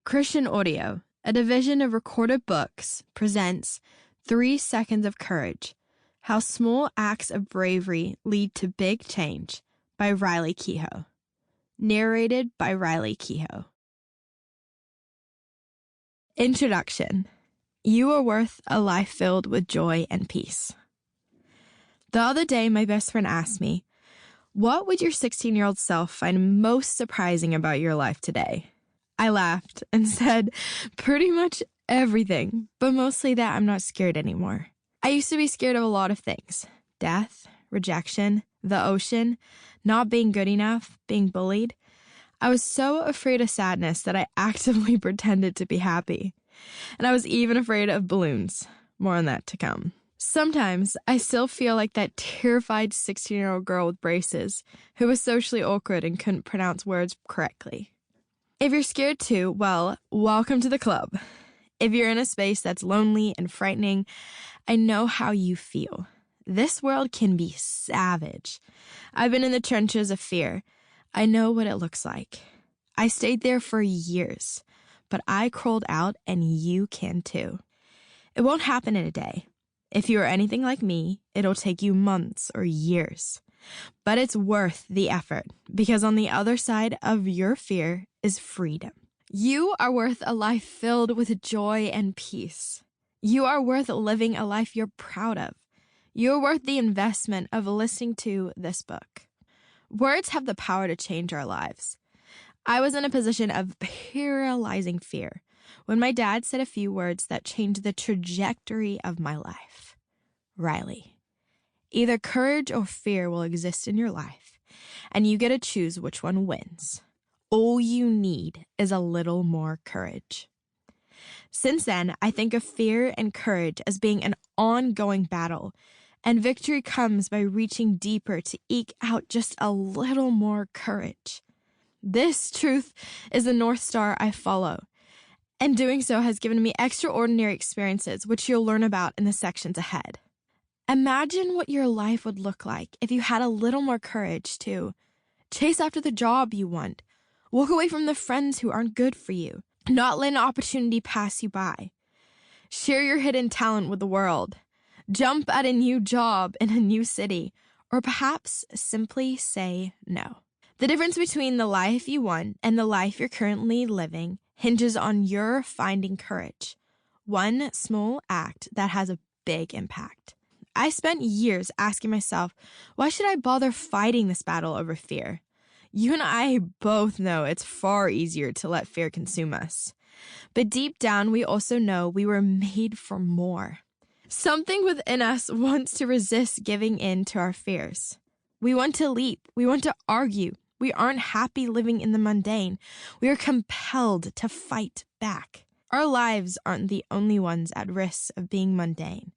Christian Audio, a division of Recorded Books, presents 3 Seconds of Courage, How Small Acts of Bravery Lead to Big Change by Riley Kehoe. Narrated by Riley Kehoe. Introduction. You are worth a life filled with joy and peace. The other day, my best friend asked me, "What would your 16-year-old self find most surprising about your life today?" I laughed and said, pretty much everything, but mostly that I'm not scared anymore. I used to be scared of a lot of things. Death, rejection, the ocean, not being good enough, being bullied. I was so afraid of sadness that I actively pretended to be happy. And I was even afraid of balloons. More on that to come. Sometimes I still feel like that terrified 16-year-old girl with braces who was socially awkward and couldn't pronounce words correctly. If you're scared too, well, welcome to the club. If you're in a space that's lonely and frightening, I know how you feel. This world can be savage. I've been in the trenches of fear. I know what it looks like. I stayed there for years, but I crawled out and you can too. It won't happen in a day. If you are anything like me, it'll take you months or years. But it's worth the effort, because on the other side of your fear is freedom. You are worth a life filled with joy and peace. You are worth living a life you're proud of. You are worth the investment of listening to this book. Words have the power to change our lives. I was in a position of paralyzing fear when my dad said a few words that changed the trajectory of my life. Riley. Either courage or fear will exist in your life, and you get to choose which one wins. All you need is a little more courage. Since then, I think of fear and courage as being an ongoing battle, and victory comes by reaching deeper to eke out just a little more courage. This truth is the North Star I follow, and doing so has given me extraordinary experiences, which you'll learn about in the sections ahead. Imagine what your life would look like if you had a little more courage to chase after the job you want, walk away from the friends who aren't good for you, not let an opportunity pass you by, share your hidden talent with the world, jump at a new job in a new city, or perhaps simply say no. The difference between the life you want and the life you're currently living hinges on your finding courage. One small act that has a big impact. I spent years asking myself, why should I bother fighting this battle over fear? You and I both know it's far easier to let fear consume us. But deep down, we also know we were made for more. Something within us wants to resist giving in to our fears. We want to leap. We want to argue. We aren't happy living in the mundane. We are compelled to fight back. Our lives aren't the only ones at risk of being mundane.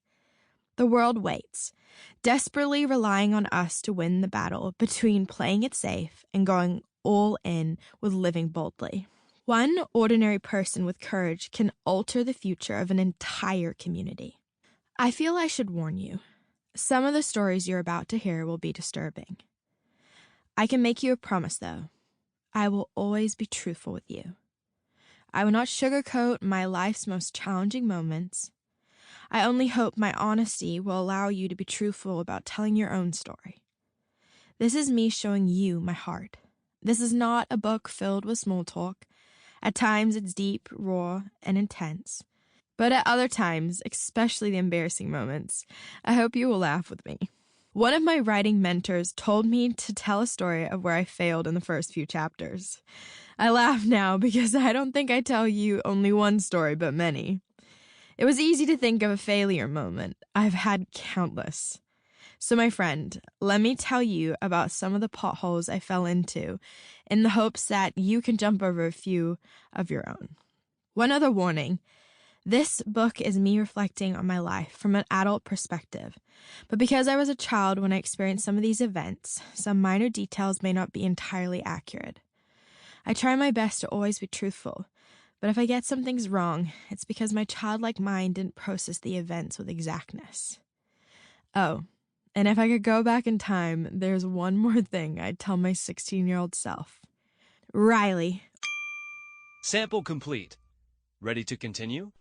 The world waits, desperately relying on us to win the battle between playing it safe and going all in with living boldly. One ordinary person with courage can alter the future of an entire community. I feel I should warn you. Some of the stories you're about to hear will be disturbing. I can make you a promise, though. I will always be truthful with you. I will not sugarcoat my life's most challenging moments. I only hope my honesty will allow you to be truthful about telling your own story. This is me showing you my heart. This is not a book filled with small talk. At times it's deep, raw, and intense. But at other times, especially the embarrassing moments, I hope you will laugh with me. One of my writing mentors told me to tell a story of where I failed in the first few chapters. I laugh now because I don't think I tell you only one story, but many. It was easy to think of a failure moment. I've had countless. So my friend, let me tell you about some of the potholes I fell into in the hopes that you can jump over a few of your own. One other warning. This book is me reflecting on my life from an adult perspective. But because I was a child when I experienced some of these events, some minor details may not be entirely accurate. I try my best to always be truthful. But if I get some things wrong, it's because my childlike mind didn't process the events with exactness. Oh, and if I could go back in time, there's one more thing I'd tell my 16-year-old self. Riley. Sample complete. Ready to continue?